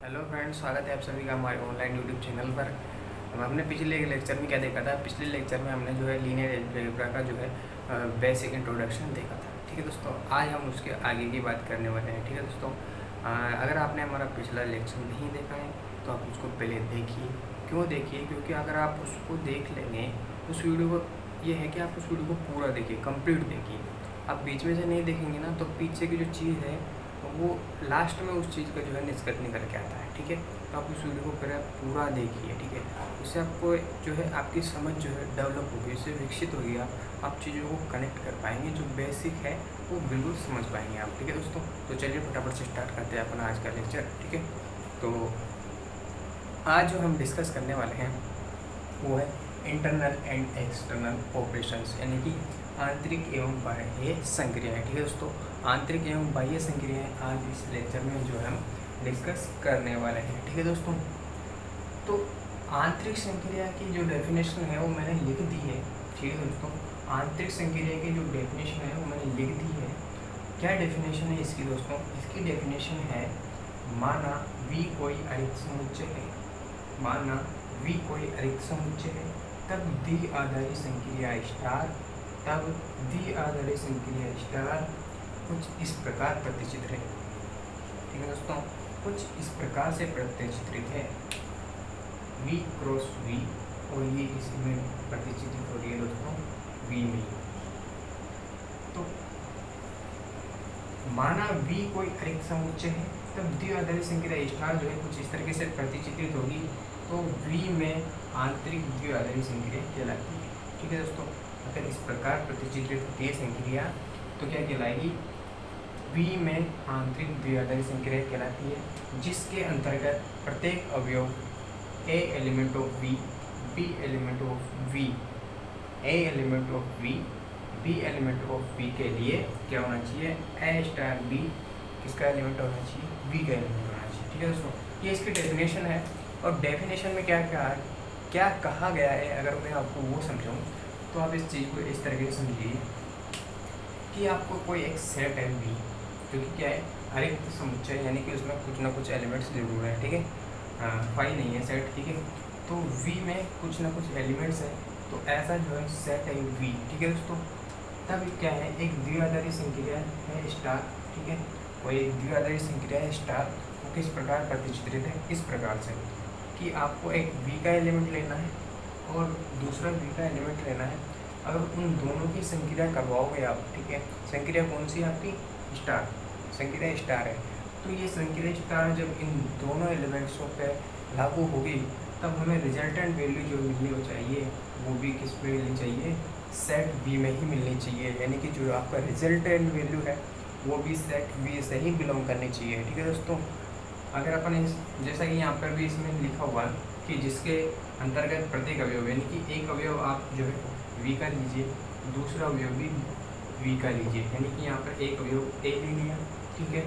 Hello friends, स्वागत है आप सभी का हमारे ऑनलाइन यूट्यूब चैनल पर। हमने पिछले लेक्चर में क्या देखा था? पिछले लेक्चर में हमने जो है लीनियर अलजेब्रा का जो है बेसिक इंट्रोडक्शन देखा था। ठीक है दोस्तों, आज हम उसके आगे की बात करने वाले हैं। ठीक है दोस्तों, अगर आपने हमारा पिछला लेक्चर नहीं देखा है तो आप उसको पहले देखिए। क्यों देखिए? क्योंकि अगर आप उसको देख लेंगे, उस वीडियो को, ये है कि आप उस वीडियो को पूरा देखिए, कंप्लीट देखिए। आप बीच में से नहीं देखेंगे ना तो पीछे की जो चीज़ है वो लास्ट में उस चीज़ का जो है निष्कर्ष निकल के आता है। ठीक है, तो आप उस वीडियो को पूरा देखिए। ठीक है, उससे आपको जो है आपकी समझ जो है डेवलप होगी, उससे विकसित होगी। आप चीज़ों को कनेक्ट कर पाएंगे, जो बेसिक है वो बिल्कुल समझ पाएंगे आप। ठीक है दोस्तों, तो चलिए फटाफट से स्टार्ट करते हैं अपना आज का लेक्चर। ठीक है, तो आज जो हम डिस्कस करने वाले हैं वो है इंटरनल एंड एक्सटर्नल ऑपरेशंस, यानी कि आंतरिक एवं बाह्य संक्रियाएँ। ठीक है दोस्तों, आंतरिक एवं बाह्य संक्रियाएँ आज इस लेक्चर में जो हम डिस्कस करने वाले हैं। ठीक है दोस्तों, तो आंतरिक संक्रिया की जो डेफिनेशन है वो मैंने लिख दी है। ठीक है दोस्तों, आंतरिक संक्रिया की जो डेफिनेशन है वो मैंने लिख दी है। क्या डेफिनेशन है इसकी दोस्तों? इसकी डेफिनेशन है, माना V कोई अरिक्त समुच्चय है, माना V कोई अरिक्त समुच्चय है, तब द्वि आधारी संक्रिया स्टार, तब द्वि आधारी संक्रिया स्टार कुछ इस प्रकार प्रतिचित्र है। ठीक है दोस्तों, कुछ इस प्रकार से प्रतिचित्रित है, V क्रॉस V, और ये इसमें प्रतिचित्रित हो रही है दोस्तों V में। तो माना V कोई अरिक्त समुच्चय है, तब द्वि आधारी संक्रिया स्टार जो है कुछ इस तरीके से प्रतिचित्रित होगी, तो V में आंतरिक द्वि आधारी संक्रिया कहलाती है। ठीक है दोस्तों, अगर इस प्रकार प्रतिचित्रित होती है संक्रिया तो क्या कहलाएगी? V में आंतरिक द्वि आधारी संक्रिया कहलाती है, जिसके अंतर्गत प्रत्येक अवयव A element of V, B element of V, A element of V, B element of V के लिए क्या होना चाहिए? A स्टार B किसका एलिमेंट होना चाहिए? V का एलिमेंट होना चाहिए। ठीक है दोस्तों, ये इसकी डेफिनेशन है। और डेफिनेशन में क्या कहा गया है, अगर मैं आपको वो समझाऊँ तो आप इस चीज़ को इस तरीके से समझिए कि आपको कोई एक सेट है V, जो कि क्या है? अरिक्त समुच्चय, यानी कि उसमें कुछ ना कुछ एलिमेंट्स जरूर हैं। ठीक है, फाई नहीं है सेट। ठीक है, तो V में कुछ ना कुछ एलिमेंट्स है, तो ऐसा जो है सेट है V। ठीक है दोस्तों, तब क्या है? एक द्विआधारी संक्रिया है स्टार। ठीक है, कोई एक द्विआधारी संक्रिया है स्टार, वो किस प्रकार प्रतिचित्रित है? इस प्रकार से कि आपको एक V का एलिमेंट लेना है और दूसरा V का एलिमेंट लेना है। अगर उन दोनों की संक्रिया करवाओगे आप, ठीक है, संक्रिया कौन सी है आपकी? स्टार, संक्रिया स्टार है। तो ये संक्रिया स्टार जब इन दोनों एलिमेंट्सों पे लागू होगी तब हमें रिजल्टेंट वैल्यू जो मिलनी हो चाहिए वो भी किस पे मिलनी चाहिए? सेट V में ही मिलनी चाहिए, यानी कि जो आपका रिजल्टेंट वैल्यू है वो भी सेट V से ही बिलोंग करनी चाहिए। ठीक है दोस्तों, अगर अपन जैसा कि यहाँ पर भी इसमें लिखा हुआ है कि जिसके अंतर्गत प्रत्येक अवयव, यानी कि एक अवयव आप जो है V का लीजिए, दूसरा अवयव भी V का लीजिए, यानी कि यहाँ पर एक अवयव A ले लिया। ठीक है,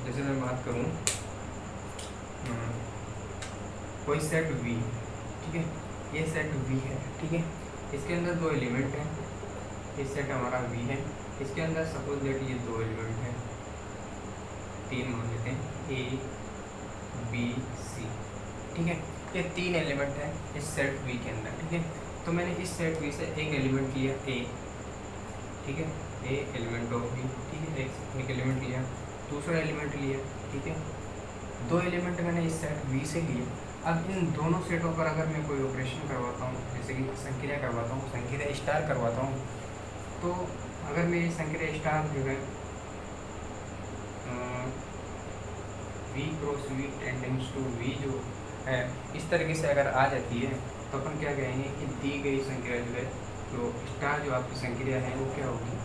जैसे मैं बात करूँ कोई सेट V, ठीक है, ये सेट V है। ठीक है, इसके अंदर दो एलिमेंट हैं, ये सेट हमारा V है, इसके अंदर सपोज लेट ये दो एलिमेंट हैं, तीन मान लेते हैं A B C। ठीक है, ये तीन एलिमेंट हैं इस सेट V के अंदर। ठीक है, तो मैंने इस सेट V से एक एलिमेंट लिया A, ठीक है, A एलिमेंट ऑफ V। ठीक है, एक एलिमेंट लिया, दूसरा एलिमेंट लिया। ठीक है, दो एलिमेंट मैंने इस सेट V से लिए। अब इन दोनों सेटों पर अगर मैं कोई ऑपरेशन करवाता हूँ, जैसे कि संक्रिया करवाता हूँ, संक्रिया स्टार करवाता हूँ, तो अगर मैं संक्रिया स्टार जो है V cross V tends to V जो है इस तरीके से अगर आ जाती है तो अपन क्या कहेंगे कि दी गई संक्रिया जो है, तो स्टार जो आपकी संक्रिया है वो क्या होगी?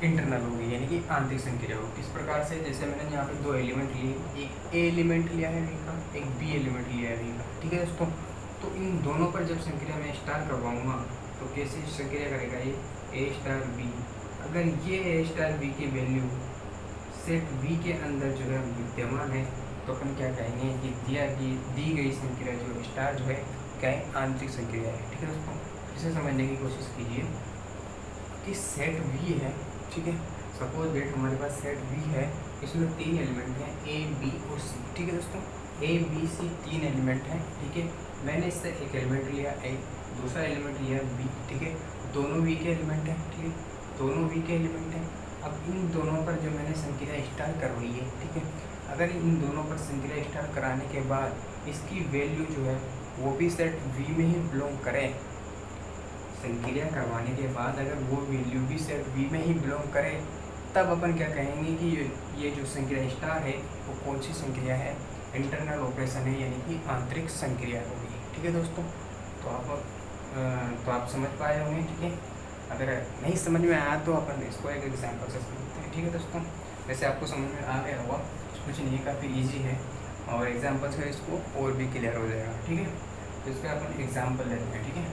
इंटरनल होगी, यानी कि आंतरिक संक्रिया होगी। किस प्रकार से? जैसे मैंने यहाँ पे दो एलिमेंट लिए, एक A एलिमेंट लिया है V का, एक B एलिमेंट लिया है V का। ठीक है दोस्तों, तो इन दोनों पर जब संक्रिया में स्टार करवाऊँगा तो कैसे संक्रिया करेगा ये? A star B। अगर ये A स्टार B की वैल्यू सेट V के अंदर जो है विद्यमान है तो अपन क्या कहेंगे कि दी गई संक्रिया जो स्टार जो है क्या है? आंतरिक संक्रिया है। ठीक है दोस्तों, इसे समझने की कोशिश कीजिए कि सेट V है, ठीक है, सपोज दैट हमारे पास सेट वी है, इसमें 3 एलिमेंट हैं ए बी और सी। ठीक है दोस्तों, ए बी सी 3 एलिमेंट हैं। ठीक है, मैंने इससे एक एलिमेंट लिया ए, दूसरा एलिमेंट लिया बी। ठीक है, दोनों वी के एलिमेंट हैं। ठीक है, दोनों वी के एलिमेंट हैं। अब इन दोनों पर जो मैंने संक्रिया स्टार करवाई है, ठीक है, अगर इन दोनों पर संक्रिया स्टार कराने के बाद इसकी वैल्यू जो है वो भी सेट वी में ही बिलोंग करे, संक्रिया करवाने के बाद अगर वो वैल्यू भी सेट वी में ही बिलोंग करे, तब अपन क्या कहेंगे कि ये जो संक्रिया स्टार है वो कौन सी संक्रिया है, इंटरनल ऑपरेशन है, यानी कि आंतरिक संक्रिया होगी। ठीक है दोस्तों, तो आप समझ पाए होंगे। ठीक है, अगर नहीं समझ में आया तो अपन इसको एक एग्जाम्पल से समझते हैं। ठीक है दोस्तों, वैसे आपको समझ में आ गया होगा, कुछ नहीं है, काफ़ी ईजी है और एग्जाम्पल से इसको और भी क्लियर हो जाएगा। ठीक है, तो इसका अपन एग्जाम्पल लेते हैं। ठीक है,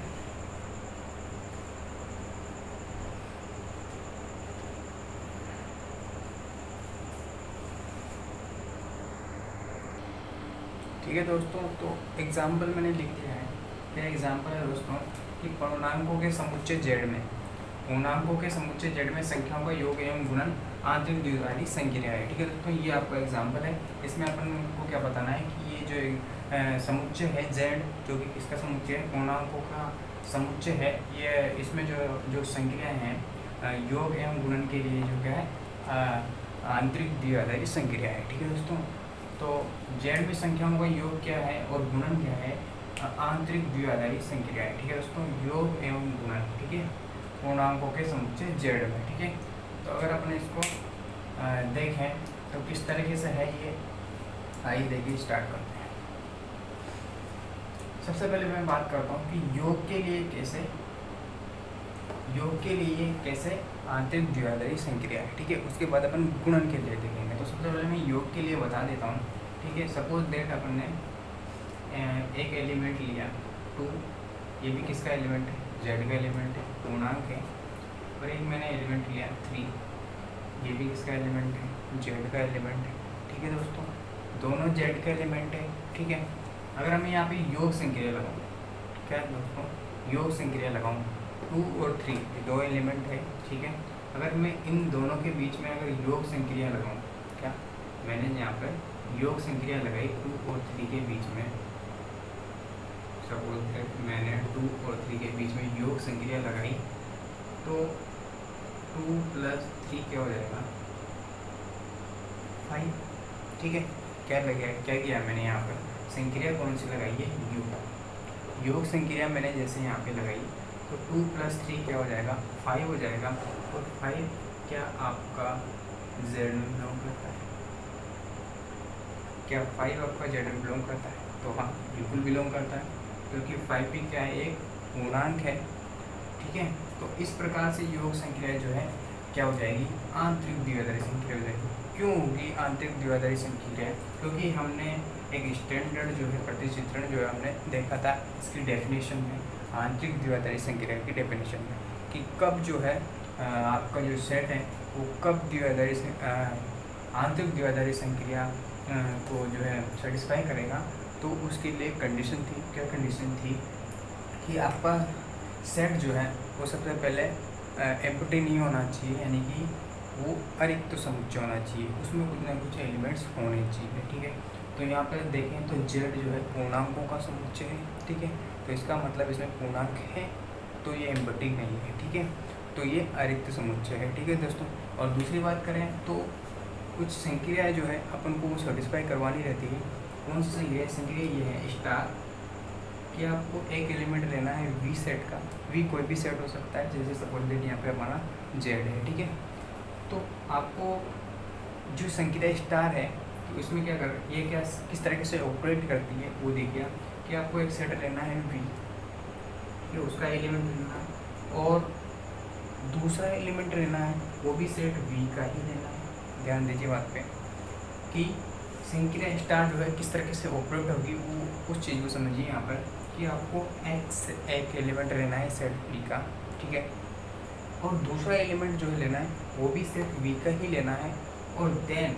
ठीक है दोस्तों, तो एग्जाम्पल मैंने लिख दिया है। क्या एग्जाम्पल है दोस्तों कि पूर्णांकों के समुच्चय जेड में, पूर्णांकों के समुच्चय जेड में संख्याओं का योग एवं गुणन आंतरिक द्विआधारी संक्रिया है। ठीक है दोस्तों, ये आपका एग्जाम्पल है। इसमें अपन को क्या बताना है कि ये जो समुच्चय है जेड, जो कि किसका समुच्चय है, पूर्णांकों का समुच्चय है, ये इसमें जो संक्रियाएँ हैं योग एवं गुणन के लिए जो क्या है आंतरिक द्विआधारी संक्रिया है। ठीक है दोस्तों, तो जेड में संख्याओं का योग क्या है और गुणन क्या है, आंतरिक द्विआधारी संक्रिया है। ठीक है दोस्तों, योग एवं गुणन। ठीक है, पूर्णांकों के समुच्चय जेड में। ठीक है, तो अगर अपन इसको देखें तो किस तरीके से है ये, आइए देखिए, स्टार्ट करते हैं। सबसे पहले मैं बात करता हूँ कि योग के लिए कैसे आंतरिक द्विआधारी संक्रिया है। ठीक है, उसके बाद अपन गुणन के लिए देखेंगे। तो सबसे पहले मैं योग के लिए बता देता हूँ। ठीक है, सपोज दैट अपन ने एक एलिमेंट लिया 2, ये भी किसका एलिमेंट है, जेड का एलिमेंट है, पूर्णांक है। और एक मैंने एलिमेंट लिया 3, ये भी किसका एलिमेंट है, जेड का एलिमेंट है। ठीक है दोस्तों, दोनों जेड का एलिमेंट है। ठीक है, अगर मैं यहाँ पे योग संक्रिया लगाऊँ, क्या दोस्तों, योग संक्रिया लगाऊँ 2 और 3, ये 2 एलिमेंट है। ठीक है, अगर मैं इन दोनों के बीच में अगर योग संक्रिया लगाऊँ, क्या मैंने यहाँ पर योग संक्रिया लगाई 2 और 3 के बीच में, सपोज मैंने 2 और 3 के बीच में योग संक्रिया लगाई, तो 2 + 3 क्या हो जाएगा, 5। ठीक है, क्या किया मैंने यहाँ पर, संक्रिया कौन सी लगाई है, योग संक्रिया मैंने जैसे यहाँ पे लगाई, तो 2 + 3 क्या हो जाएगा, 5 हो जाएगा। और 5 क्या आपका जेड में बिलोंग करता है, क्या 5 आपका जेड में बिलोंग करता है, तो हाँ बिल्कुल बिलोंग करता है, क्योंकि 5 भी क्या है, एक पूर्णांक है। ठीक है, तो इस प्रकार से योग संक्रिया जो है क्या हो जाएगी, आंतरिक द्विआधारी संक्रिया हो जाएगी। क्यों होगी आंतरिक द्विआधारी संक्रिया, क्योंकि हमने एक स्टैंडर्ड जो है प्रतिचित्रण जो है हमने देखा था, इसकी डेफिनेशन में, आंतरिक द्विआधारी संक्रिया की डेफिनेशन में, कि कब जो है आपका जो सेट है वो कब आंतरिक द्विआधारी संक्रिया को जो है सेटिस्फाई करेगा। तो उसके लिए कंडीशन थी, क्या कंडीशन थी, कि आपका सेट जो है वो सबसे पहले एम्प्टी नहीं होना चाहिए, यानी कि वो अरिक्त समुच्चय होना चाहिए, उसमें कुछ ना कुछ एलिमेंट्स होने चाहिए। ठीक है, तो यहाँ पर देखें तो जेड जो है पूर्णांकों का समुच्चय है। ठीक है, तो इसका मतलब इसमें पूर्णांक है, तो ये एम्प्टी नहीं है। ठीक है, तो ये अरिक्त समुच्चय है। ठीक है दोस्तों, और दूसरी बात करें तो कुछ संक्रियाएँ जो है अपन को सेटिस्फाई करवानी रहती है। कौन सी संक्रिया ये है स्टार, कि आपको एक एलिमेंट लेना है वी सेट का, वी कोई भी सेट हो सकता है, जैसे सपोज दैट यहाँ पे हमारा जेड है। ठीक है, तो आपको जो संक्रिया स्टार है, तो इसमें क्या कर, ये क्या किस तरीके से ऑपरेट करती है वो देखिए, कि आपको एक सेट लेना है वी, ये उसका एलिमेंट लेना है, और दूसरा एलिमेंट लेना है वो भी सेट वी का ही लेना है। ध्यान दीजिए बात पे, कि संक्रिया स्टार जो है किस तरीके से ऑपरेट होगी, वो उस चीज़ को समझिए यहाँ पर, कि आपको एक एलिमेंट लेना है सेट वी का। ठीक है, और दूसरा एलिमेंट जो लेना है वो भी सेट वी का ही लेना है, और देन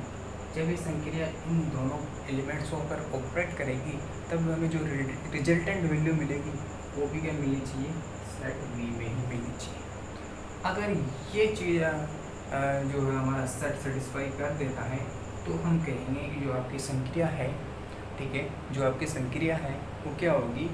जब ये संक्रिया इन दोनों एलिमेंट्सों पर ऑपरेट करेगी, तब हमें जो रिजल्टेंट वैल्यू मिलेगी वो भी क्या मिलनी चाहिए, सेट वी में ही मिलनी चाहिए। अगर ये चीज़ जो है हमारा सेट सेटिस्फाई कर देता है, तो हम कहेंगे कि जो आपकी संक्रिया है, ठीक है, जो आपकी संक्रिया है वो क्या होगी,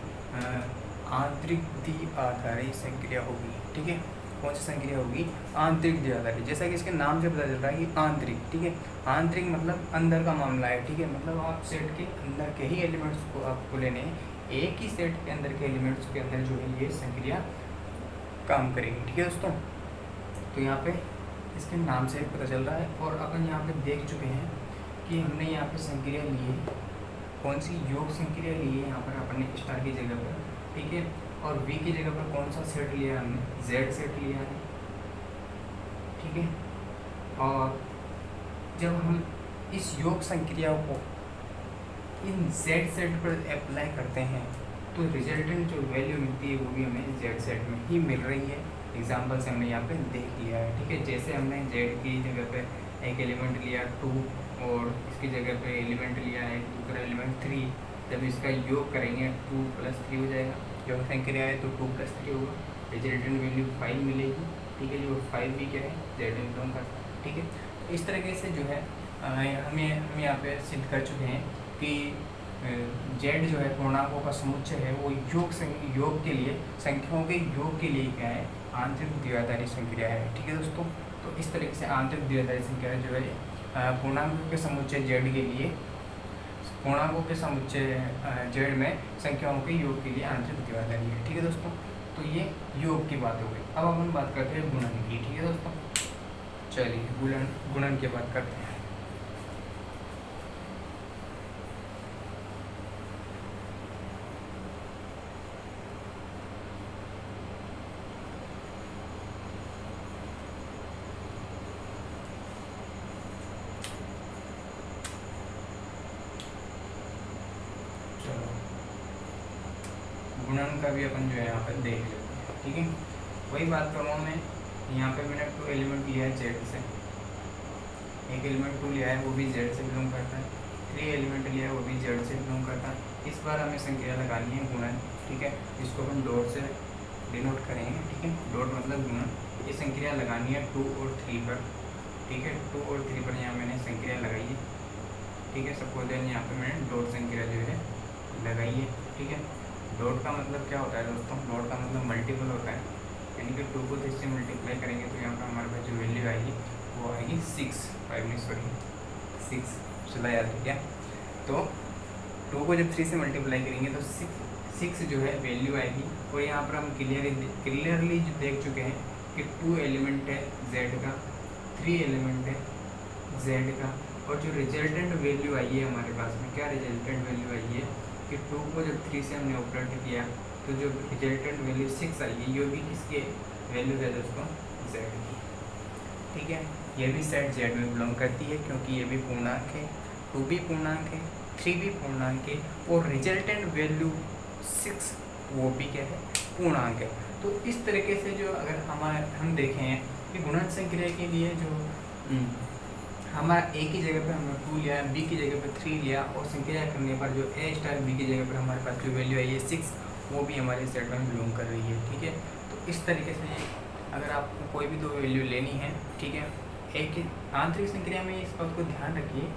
आंतरिक द्विआधारी संक्रिया होगी। ठीक है, कौन सी संक्रिया होगी, आंतरिक द्विआधारी। जैसा कि इसके नाम से पता चलता है कि आंतरिक, ठीक है, आंतरिक मतलब अंदर का मामला है। ठीक है, मतलब आप सेट के अंदर के ही एलिमेंट्स को आपको लेने हैं, एक ही सेट के अंदर के एलिमेंट्स के अंदर जो है ये संक्रिया काम करेगी। ठीक है दोस्तों, तो यहाँ पे इसके नाम से पता चल रहा है। और अपन यहाँ पे देख चुके हैं कि हमने यहाँ पे संक्रिया ली है, कौन सी, योग संक्रिया ली है यहाँ पर अपने स्टार की जगह पर। ठीक है, और V की जगह पर कौन सा सेट लिया है हमने, Z सेट लिया है। ठीक है, और जब हम इस योग संक्रिया को इन Z सेट पर अप्लाई करते हैं तो रिजल्टेंट जो वैल्यू मिलती है वो भी हमें Z सेट में ही मिल रही है। एग्जाम्पल से हमने यहाँ पे देख लिया है। ठीक है, जैसे हमने Z की जगह पे एक एलिमेंट लिया 2 और इसकी जगह पे एलिमेंट लिया है दूसरा एलिमेंट 3, जब इसका योग करेंगे 2 + 3 हो जाएगा। योग संक्रिया है तो 2 + 3 होगा, रिजल्टेंट वैल्यू 5 मिलेगी। ठीक है, जो 5 भी क्या है, Z में बिलोंग करता है। ठीक है, तो इस तरीके से जो है हम यहाँ पे सिद्ध कर चुके हैं कि Z जो है पूर्णांकों का समुच्चय है, वो योग के लिए, संख्याओं के योग के लिए क्या है, आंतरिक द्विआधारी संक्रिया है। ठीक है दोस्तों, तो इस तरीके से आंतरिक द्विआधारी संक्रिया जो है पूर्णांकों के समुच्चय Z के लिए, पूर्णांकों के समुच्चय Z में संख्याओं के योग के लिए आंतरिक द्विआधारी है। ठीक है दोस्तों, तो ये योग की बात हो गई। अब हम बात करते हैं गुणन की। ठीक है दोस्तों, चलिए गुणन की बात करते हैं। गुणन का भी अपन जो है यहाँ पर देख लेते हैं। ठीक है, वही बात कर रहा हूँ मैं, यहाँ पे मैंने 2 एलिमेंट लिया है Z से, एक एलिमेंट 2 लिया है वो भी Z से बिलोंग करता है, 3 एलिमेंट लिया है वो भी Z से बिलोंग करता है। इस बार हमें संख्या लगानी है गुणन। ठीक है, इसको हम डॉट से डिनोट करेंगे। ठीक है, डॉट मतलब गुणन। ये संख्या लगानी है 2 और 3 पर। ठीक है, 2 और 3 पर यहाँ मैंने संख्या लगाई है। ठीक है, सपोज यहाँ पे मैंने डॉट संख्या जो है लगाई है। ठीक है, डॉट का मतलब क्या होता है दोस्तों, डॉट का मतलब मल्टीपल होता है, यानी कि 2 को 3 से मल्टीप्लाई करेंगे तो यहाँ पर हमारे पास जो वैल्यू आएगी वो आएगी 6 चला याद है क्या। तो 2 को जब 3 से मल्टीप्लाई करेंगे तो 6 जो है वैल्यू आएगी। और यहाँ पर हम क्लियरली जो देख चुके हैं कि 2 एलिमेंट है Z का, 3 एलिमेंट है Z का, और जो रिजल्टेंट वैल्यू आई है हमारे पास में, क्या रिजल्टेंट वैल्यू आई है कि 2 को जब 3 से हमने ऑपरेट किया तो जो रिजल्टेंट वैल्यू 6 आई है, ये भी किसके वैल्यू है दोस्तों, Z की। ठीक है, ये भी सेट Z में बिलोंग करती है क्योंकि ये भी पूर्णांक है, 2 भी पूर्णांक है, 3 भी पूर्णांक है, और रिजल्टेंट वैल्यू 6 वो भी क्या है, पूर्णांक है। तो इस तरीके से जो अगर हम देखें कि गुणन संक्रिया के लिए जो हमारा A की जगह पर हमने 2 लिया, B की जगह पर 3 लिया, और संक्रिया करने पर जो A * B की जगह पर हमारे पास जो वैल्यू आई है 6, वो भी हमारे सेट में बिलोंग कर रही है। ठीक है, तो इस तरीके से अगर आपको कोई भी 2 वैल्यू लेनी है, ठीक है, एक आंतरिक संक्रिया में इस बात को ध्यान रखिए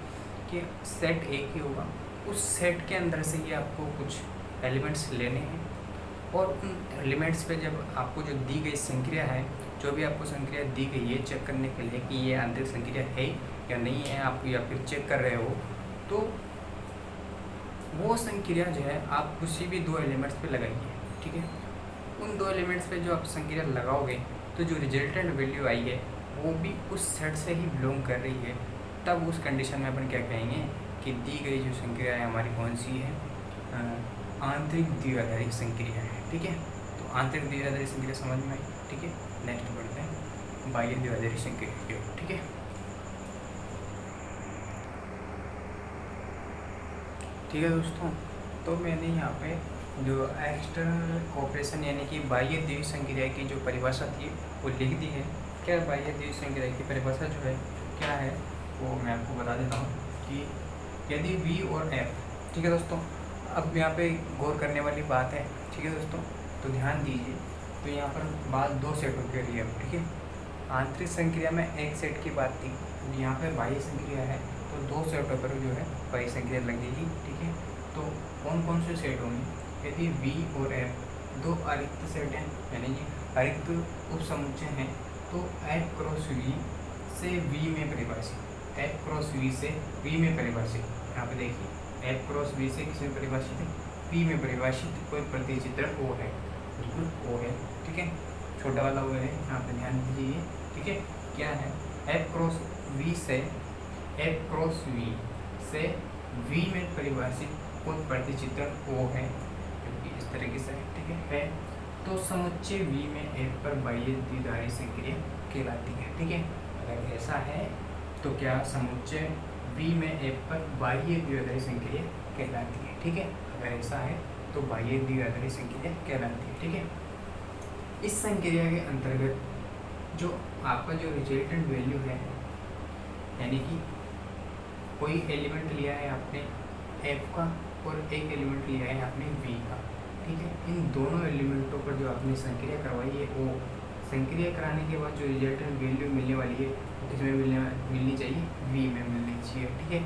कि सेट एक ही होगा, उस सेट के अंदर से ही आपको कुछ एलिमेंट्स लेने हैं, और उन एलिमेंट्स पे जब आपको जो दी गई संक्रिया है, जो भी आपको संक्रिया दी गई है चेक करने के लिए कि ये आंतरिक संक्रिया है या नहीं है आप, या फिर चेक कर रहे हो, तो वो संक्रिया जो है आप किसी भी 2 एलिमेंट्स पे लगाइए। ठीक है, उन 2 एलिमेंट्स पे जो आप संक्रिया लगाओगे तो जो रिजल्टेंट वैल्यू आई है वो भी उस सेट से ही बिलोंग कर रही है। तब उस कंडीशन में अपन क्या कहेंगे कि दी गई जो संक्रिया है हमारी कौन सी है, आंतरिक द्विआधारी संक्रिया है। ठीक है, तो आंतरिक द्विआधारी संक्रिया समझ में आई। ठीक है, नेक्स्ट बढ़ते हैं बाह्य द्विआधारी संक्रिया की ओर। ठीक है, ठीक है दोस्तों, तो मैंने यहाँ पे जो एक्सटर्नल कोऑपरेशन यानी कि बाह्य द्विआधारी संक्रिया की जो परिभाषा थी वो लिख दी है। क्या बाह्य द्विआधारी संक्रिया की परिभाषा जो है क्या है वो मैं आपको बता देता हूँ कि यदि V और F, ठीक है दोस्तों, अब यहाँ पे गौर करने वाली बात है। ठीक है दोस्तों, तो ध्यान दीजिए, तो यहाँ पर बात 2 सेटों के लिए। ठीक है, आंतरिक संक्रिया में एक सेट की बात थी, यहाँ पे बाह्य संक्रिया है तो 2 सेटों पर जो है बाह्य संक्रिया लगेगी। ठीक है, तो कौन कौन से सेट होंगे? यदि V और F 2 अरिक्त सेट हैं, यानी कि अरिक्त उपसमुच्चय हैं, तो F क्रॉस V से V में परिभाषित, F क्रॉस V से V में परिभाषित, यहाँ पे देखिए F क्रॉस V से किस में परिभाषित है? V में परिभाषित कोई प्रतिचित्रण O है, बिल्कुल O है। ठीक है, छोटा वाला O है, यहाँ पे ध्यान दीजिए। ठीक है, क्या है? F क्रॉस V से F क्रॉस V से V में परिभाषित कोई प्रतिचित्रण O है, क्योंकि इस तरीके से ठीक है, तो समुच्चय V में F पर बाह्य द्विआधारी संक्रिया कहलाती है। ठीक है, अगर ऐसा है तो क्या समुच्चय V में F पर बाह्य द्विआधारी संक्रिया कहलाती है। ठीक है, अगर ऐसा है तो बाह्य द्विआधारी संक्रिया कहलाती है। ठीक है, इस संक्रिया के अंतर्गत जो आपका जो रिजल्टेंट वैल्यू है, यानी कि कोई एलिमेंट लिया है आपने F का और एक एलिमेंट लिया है आपने V का। ठीक है, इन दोनों एलिमेंटों पर जो आपने संक्रिया करवाई है, वो संक्रिया कराने के बाद जो रिजल्टेंट वैल्यू मिलने वाली है वो किसमें मिलनी चाहिए? V में मिलनी चाहिए। ठीक है,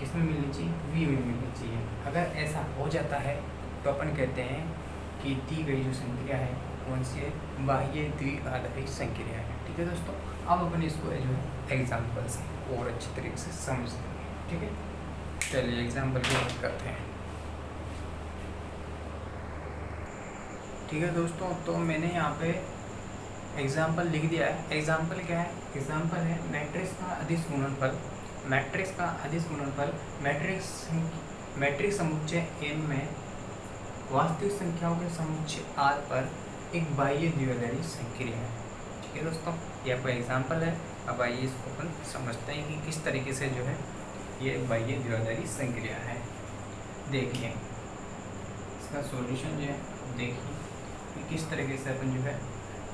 किस में मिलनी चाहिए? V में मिलनी चाहिए। अगर ऐसा हो जाता है तो अपन कहते हैं कि दी गई जो संक्रिया है कौन सी है? बाह्य द्विआधारी संक्रिया है। ठीक है दोस्तों, अब अपन इसको जो है एग्जाम्पल से और अच्छी तरीके से समझते हैं। ठीक है, चलिए एग्जाम्पल की बात करते हैं। ठीक है दोस्तों, तो मैंने यहाँ पे एग्जाम्पल लिख दिया है। एग्जाम्पल क्या है? एग्जाम्पल है मैट्रिक्स का अदिश गुणनफल। मैट्रिक्स का अदिश गुणनफल मैट्रिक्स समुच्चय M में वास्तविक संख्याओं के समुच्चय R पर एक बाह्य द्विआधारी संक्रिया है। ठीक है दोस्तों, ये आपका एग्जाम्पल है। अब आइए इसको अपन समझते हैं कि किस तरीके से जो है ये बाह्य द्विआधारी संक्रिया है। देखिए इसका सॉल्यूशन जो है, देखिए कि किस तरीके से अपन जो है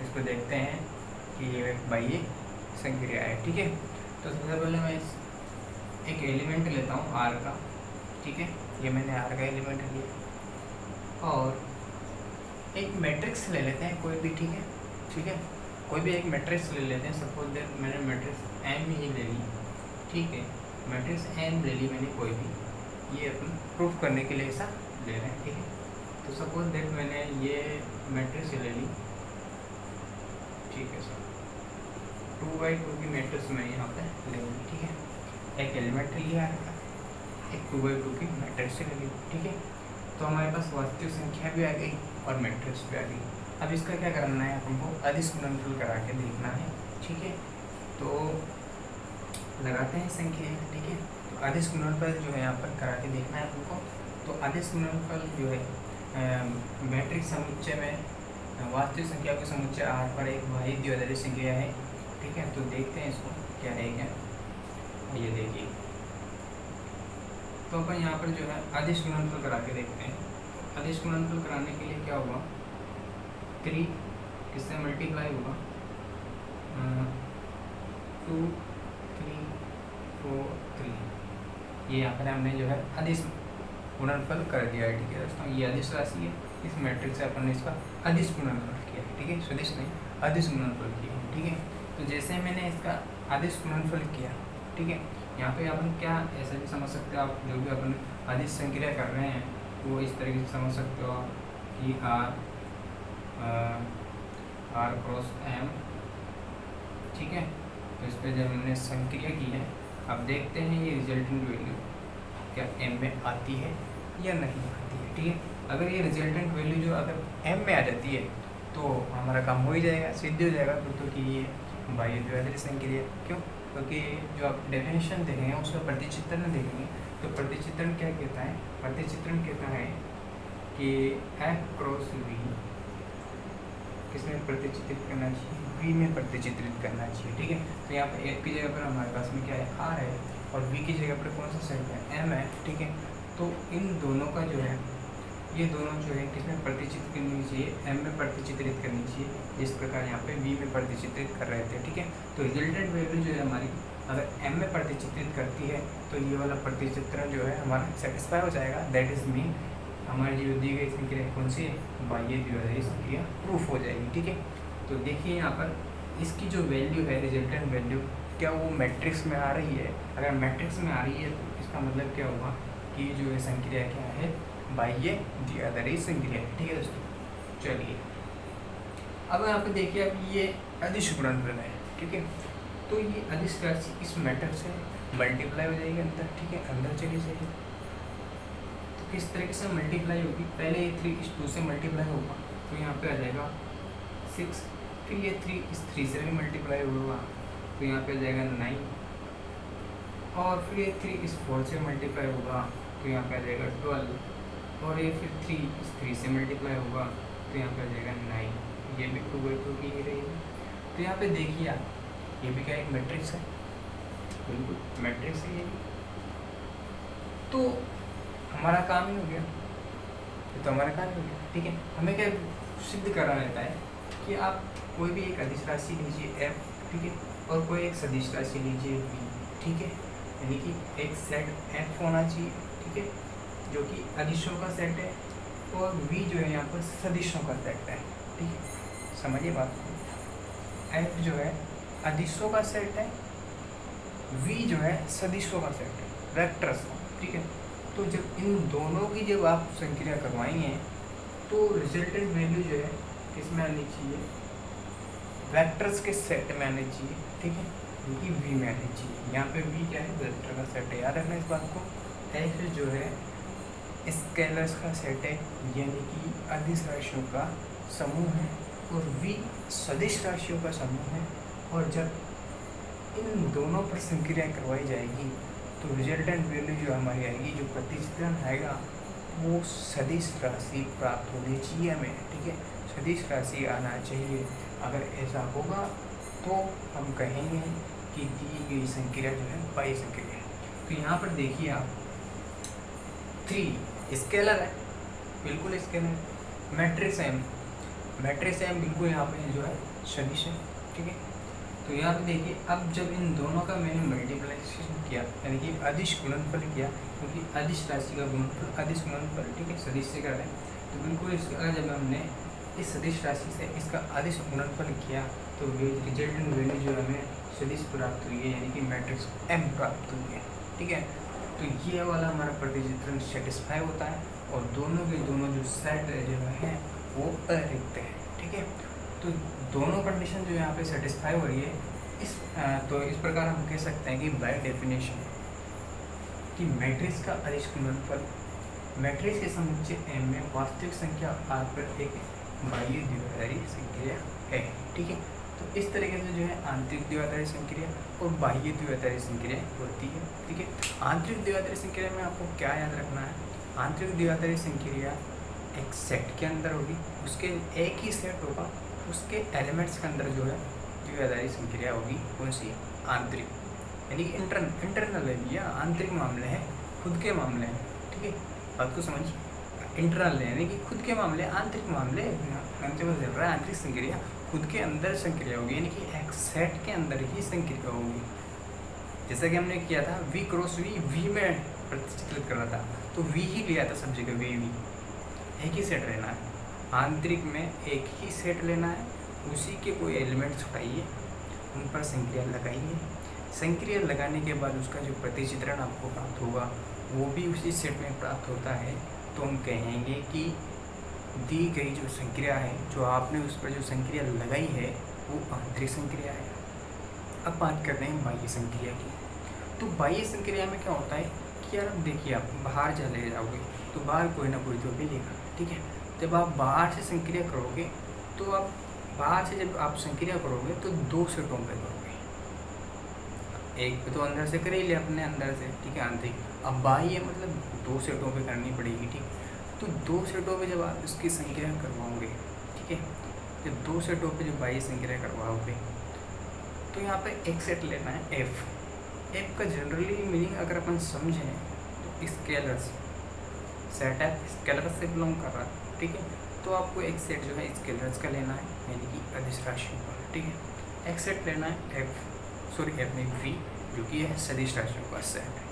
इसको देखते हैं कि ये बाह्य संक्रिया है। ठीक है, तो सबसे पहले मैं एक एलिमेंट लेता हूँ R का। ठीक है, ये मैंने R का एलिमेंट लिया और एक मैट्रिक्स ले लेते हैं कोई भी। ठीक है, ठीक है, कोई भी एक मैट्रिक्स ले लेते हैं। सपोज दैट मैंने मैट्रिक्स M ही ले ली। ठीक है, मैट्रिक्स M ले ली मैंने कोई भी, ये अपन प्रूफ करने के लिए ऐसा ले रहे हैं। ठीक है, तो सपोज दैट मैंने ये मैट्रिक्स ले ली। ठीक है सर, 2x2 की मैट्रिक्स मैंने यहाँ पे ले ली। ठीक है, एक एलिमेंट लिया है, एक 2x2 की मैट्रिक्स ले ली। ठीक है, तो हमारे पास वास्तविक संख्या भी आ गई और मैट्रिक्स भी आ गई। अब इसका क्या करना है? हमको अदिश गुणनफल करा के देखना है। ठीक है, तो लगाते हैं संख्या। ठीक है, तो अदिश गुणनफल जो है यहाँ पर करा के देखना है हमको। तो अदिश गुणनफल जो है मैट्रिक्स समुच्चय में वास्तविक संख्या के समुच्चय R पर एक बाह्य द्विआधारी संक्रिया है। ठीक है, तो देखते हैं इसको क्या है क्या। ये देखिए, तो अपन यहाँ पर जो है अदिश गुणनफल करा के देखते हैं। अदिश गुणनफल कराने के लिए क्या होगा? 3 किससे मल्टीप्लाई होगा? 2 3 4 3। ये यहाँ पर हमने जो है अदिश गुणनफल कर दिया है। ठीक है दोस्तों, ये अदिश राशि है, इस मैट्रिक्स से अपन ने इसका अदिश गुणनफल किया है। ठीक है, सदिश नहीं, अदिश गुणनफल किया है। ठीक है, तो जैसे मैंने इसका अदिश गुणनफल किया, ठीक है, यहाँ पे अपन क्या ऐसा भी समझ सकते हो आप, जो भी अपन अदिश संक्रिया कर रहे हैं वो इस तरीके से समझ सकते हो आप कि R क्रॉस M। ठीक है, तो इस पर जब हमने संक्रिया की है, अब देखते हैं ये रिजल्टेंट वैल्यू क्या M में आती है या नहीं आती है। ठीक है, अगर ये रिजल्टेंट वैल्यू जो अगर M में आ जाती है तो हमारा काम हो ही जाएगा, सिद्ध हो जाएगा तो कि ये बाह्य द्विआधारी संक्रिया। क्यों? क्योंकि जो आप डेफिनेशन देखेंगे उसमें प्रतिचित्रण देखेंगे तो प्रतिचित्रण क्या कहता है? प्रतिचित्रण कहता है कि F क्रॉस V किसमें प्रतिचित्रित करना चाहिए? V में प्रतिचित्रित करना चाहिए। ठीक है, तो यहाँ पर F की जगह पर हमारे पास में क्या है? R है और V की जगह पर कौन सा सेट है? M है। ठीक है, तो इन दोनों का जो है, ये दोनों जो है किसमें प्रतिचित्रित करनी चाहिए? M में प्रतिचित्रित करनी चाहिए। इस प्रकार यहाँ पे V में प्रतिचित्रित कर रहे थे। ठीक है, तो रिजल्टेंट वैल्यू जो है हमारी अगर M में प्रतिचित्रित करती है तो ये वाला प्रतिचित्रण जो है हमारा सेटिस्फाई हो जाएगा। दैट इज मीन हमारी जो दी गई संक्रिया कौन सी है? बाह्य द्विआधारी संक्रिया प्रूफ हो जाएगी। ठीक है, तो देखिए यहाँ पर इसकी जो वैल्यू है रिजल्टेंट वैल्यू, क्या वो मैट्रिक्स में आ रही है? अगर मैट्रिक्स में आ रही है तो इसका मतलब क्या हुआ कि जो ये संक्रिया क्या है, बाह्य द्विआधारी संक्रिया। ठीक है दोस्तों, चलिए अब यहाँ पे देखिए, अब ये अदिश गुणनफल है। ठीक है, तो ये अदिश राशि इस मैट्रिक्स से मल्टीप्लाई हो जाएगी अंदर। ठीक है, अंदर चली जाएगी। तो किस तरीके से मल्टीप्लाई होगी? पहले ये 3 इस 2 से मल्टीप्लाई होगा तो यहाँ पे आ जाएगा 6, फिर ये 3 इस 3 से भी मल्टीप्लाई होगा तो यहाँ पे आ जाएगा 9, और फिर ये 3 इस 4 से मल्टीप्लाई होगा तो यहाँ पे आ जाएगा 12, और ये फिर 3 इस 3 से मल्टीप्लाई होगा तो यहाँ पे आ जाएगा 9। ये भी 2/2 की ही रहेगी। तो यहाँ पे देखिए आप, ये भी क्या एक मैट्रिक्स है, बिल्कुल मैट्रिक्स है ये भी। तो हमारा काम ही हो गया, ये तो हमारा काम ही हो गया। ठीक है, हमें क्या सिद्ध करना रहता है कि आप कोई भी एक अदिश राशि लीजिए f, ठीक है, और कोई एक सदिश राशि लीजिए v। ठीक है, यानी कि एक सेट f होना चाहिए, ठीक है, जो कि अदिशों का सेट है, और v जो है यहाँ पर सदिशों का सेट है। ठीक है, समझिए बात को, f जो है अदिशों का सेट है, v जो है सदिशों का सेट है, वेक्टर्स का। ठीक है, तो जब इन दोनों की जब आप संक्रिया करवाएंगे तो रिजल्टेंट वैल्यू जो है किसमें आनी चाहिए, वेक्टर्स के सेट में आनी चाहिए। ठीक है, क्योंकि v में आनी चाहिए। यहाँ पे v क्या है, वेक्टर का सेट है, याद रखना इस बात को। f जो है स्केलर्स का सेट है, यानी कि अदिश राशियों का समूह है, और v सदिश राशियों का समूह है। और जब इन दोनों पर संक्रिया करवाई जाएगी तो रिजल्टेंट वैल्यू जो हमारी आएगी, जो प्रतिचित्रण आएगा, वो सदिश राशि प्राप्त होनी चाहिए हमें। ठीक है, सदिश राशि आना चाहिए। अगर ऐसा होगा तो हम कहेंगे कि दी गई संक्रिया जो है बाह्य संक्रिया है। तो यहाँ पर देखिए आप, 3 स्केलर है, बिल्कुल scalar, matrix m, matrix m बिल्कुल यहाँ पे जो है सदिश है। ठीक है, तो यहाँ पे देखिए, अब जब इन दोनों का मैंने मल्टीप्लिकेशन किया, यानी कि अदिश गुणनफल किया, क्योंकि अदिश राशि का गुणनफल अदिश गुणनफल, ठीक है, सदिश से कर रहे हैं, तो बिल्कुल इसका जब हमने इस सदिश राशि से इसका अदिश गुणनफल किया तो रिजल्टेंट वैल्यू जो हमें सदिश प्राप्त हुई है, यानी कि मैट्रिक्स m प्राप्त हुई है। ठीक है, तो ये वाला हमारा प्रतिचित्रण सेटिस्फाई होता है, और दोनों के दोनों जो सेट जो है वो अरिक्त है। ठीक है, तो दोनों कंडीशन जो यहाँ पे सेटिस्फाई हो रही है, तो इस प्रकार हम कह सकते हैं कि बाय डेफिनेशन कि मैट्रिक्स का अदिश गुणनफल मैट्रिक्स के समुच्चय m में वास्तविक संख्या r पर एक बाह्य द्विआधारी संक्रिया है। ठीक है, तो इस तरीके से जो है आंतरिक द्विआधारी संक्रिया और बाह्य द्विआधारी संक्रिया होती है। ठीक है, आंतरिक द्विआधारी संक्रिया में आपको क्या याद रखना है, आंतरिक द्विआधारी संक्रिया एक सेट के अंदर होगी, उसके एक ही सेट होगा, उसके एलिमेंट्स के अंदर जो है द्विआधारी संक्रिया होगी। कौन सी? आंतरिक, यानी कि इंटरनल है भैया, आंतरिक मामले हैं, खुद के मामले हैं। ठीक है, बात को समझिए, इंटरनल है यानी कि खुद के मामले, आंतरिक मामले चल रहा है, आंतरिक संक्रिया खुद के अंदर संक्रिया होगी, यानी कि एक सेट के अंदर ही संक्रिया होगी। जैसा कि हमने किया था v क्रॉस v में प्रतिचित्रित करना था, तो v ही लिया था सब जगह, v एक ही सेट रहना है, आंतरिक में एक ही सेट लेना है, उसी के कोई एलिमेंट्स उठाइए, उन पर संक्रिया लगाइए, संक्रिया लगाने के बाद उसका जो प्रतिचित्रण आपको प्राप्त होगा वो भी उसी सेट में प्राप्त होता है। तो हम कहेंगे कि दी गई जो संक्रिया है, जो आपने उस पर जो संक्रिया लगाई है, वो आंतरिक संक्रिया है। अब बात करते हैं बाह्य संक्रिया की। तो बाह्य संक्रिया में क्या होता है कि यार अब देखिए, आप बाहर चले जाओगे तो बाहर कोई ना कोई तो मिलेगा। ठीक है, जब आप बाहर से संक्रिया करोगे तो आप बाहर से जब आप संक्रिया करोगे तो 2 सेटों पे करोगे, एक पे तो अंदर से कर ही लिया अपने अंदर से, ठीक है, आंतरिक। अब बाह्य मतलब 2 सेटों पे करनी पड़ेगी। ठीक, तो 2 सेटों पे जब आप इसकी संक्रिया करवाओगे, ठीक है, जब 2 सेटों पे जब बाह्य संक्रिया करवाओगे तो यहाँ पे एक सेट लेना है f। f का जनरली मीनिंग अगर अपन समझें तो स्केलर्स, सेट है स्केलर्स से बिलोंग कर रहा है। ठीक है, तो आपको एक सेट जो है स्केलर्स का लेना है, यानी कि अदिश राशियों का। ठीक है, एक सेट लेना है f में v, जो कि है सदिश राशियों का सेट है।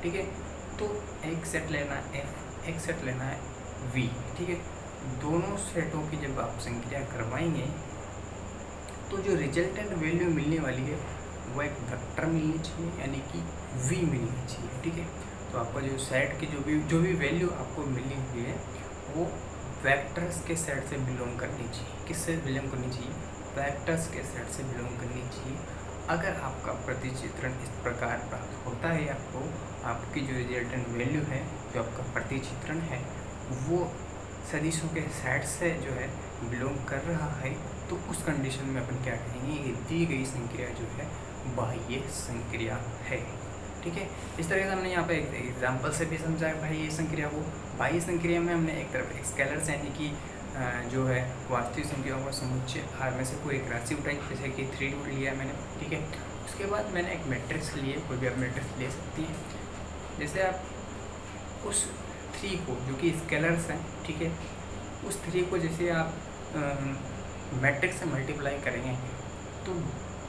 ठीक है, तो एक सेट लेना है f, एक सेट लेना है v। ठीक है, दोनों सेटों की जब आप संक्रिया करवाएंगे तो जो रिजल्टेंट वैल्यू मिलने वाली है वो एक वेक्टर मिलनी चाहिए, यानी कि v मिलनी चाहिए। ठीक है, तो आपका जो सेट की जो भी वैल्यू आपको मिली हुई है वो वेक्टर्स के सेट से बिलोंग करनी चाहिए। किससे बिलोंग करनी चाहिए? वेक्टर्स के सेट से बिलोंग करनी चाहिए। अगर आपका प्रतिचित्रण इस प्रकार प्राप्त होता है, आपको आपकी जो रिजल्टेंट वैल्यू है, जो आपका प्रतिचित्रण है, वो सदिशों के सेट से जो है बिलोंग कर रहा है, तो उस कंडीशन में अपन क्या कहेंगे कि दी गई संक्रिया जो है बाह्य संक्रिया है। ठीक है, इस तरह से हमने यहाँ पे एक एग्जाम्पल से भी समझाया बाह्य संक्रिया को। बाह्य संक्रिया में हमने एक तरफ एक स्केलर्स यानी कि जो है वास्तविक संख्याओं का समुच्चय आर में से कोई एक राशि उठाई, जैसे कि 3 रूट लिया मैंने। ठीक है, उसके बाद मैंने एक मैट्रिक्स लिए, कोई भी आप मैट्रिक्स ले सकती हैं। जैसे आप उस 3 को, जो कि स्केलर्स हैं, ठीक है, उस 3 को जैसे आप मैट्रिक्स से मल्टीप्लाई करेंगे तो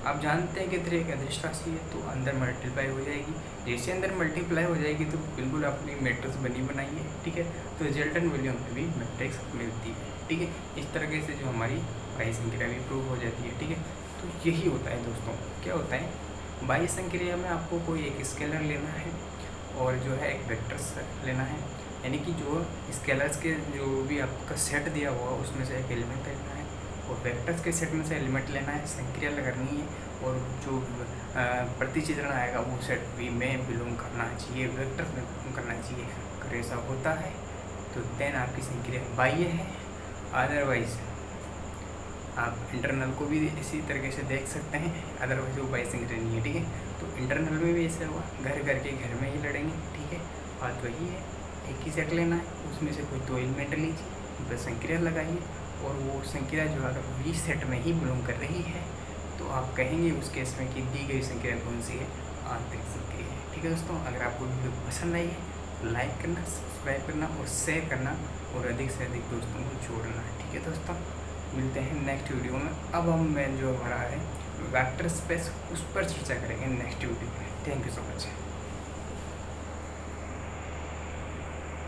आप जानते हैं कि 3 एक अदृष्ट राशि है, तो अंदर मल्टीप्लाई हो जाएगी। जैसे अंदर मल्टीप्लाई हो जाएगी तो बिल्कुल अपनी मैट्रिक्स बनी बनाई है। ठीक है, तो रिजल्टेंट वैल्यू में भी मैट्रिक्स मिलती है। ठीक है, इस तरीके से जो हमारी बाह्य संक्रिया भी प्रूव हो जाती है। ठीक है, तो यही होता है दोस्तों। क्या होता है, बाह्य संक्रिया में आपको कोई एक स्केलर लेना है और जो है एक वेक्टर्स लेना है, यानी कि जो स्केलर्स के जो भी आपका सेट दिया हुआ उसमें से एक एलिमेंट लेना है और वेक्टर्स के सेट में से एलिमेंट लेना है, संक्रिया करनी है, और जो प्रतिचित्रण आएगा वो सेट V में बिलोंग करना चाहिए, वेक्टर्स में बिलोंग करना चाहिए। अगर ऐसा होता है तो देन आपकी संक्रिया बाह्य है। अदरवाइज आप इंटरनल को भी इसी तरीके से देख सकते हैं, अदरवाइज वो बाह्य संक्रिया नहीं है। ठीक है, तो इंटरनल में भी ऐसा हुआ, घर के घर में ही लड़ेंगे। ठीक है, बात वही है, एक ही सेट लेना है, उसमें से कोई 2 एलिमेंट लीजिए, बस संक्रिया लगाइए, और वो संक्रिया जो अगर V सेट में ही बिलोंग कर रही है तो आप कहेंगे उस केस में कि दी गई संक्रिया कौन सी है? आंतरिक संक्रिया है। ठीक है दोस्तों, अगर आपको वीडियो पसंद आई है तो लाइक करना, सब्सक्राइब करना और शेयर करना और अधिक से अधिक दोस्तों को जोड़ना। ठीक है दोस्तों, मिलते हैं नेक्स्ट वीडियो में। अब हम जो हमारा है वेक्टर स्पेस, उस पर चर्चा करेंगे नेक्स्ट वीडियो में। Thank you so much.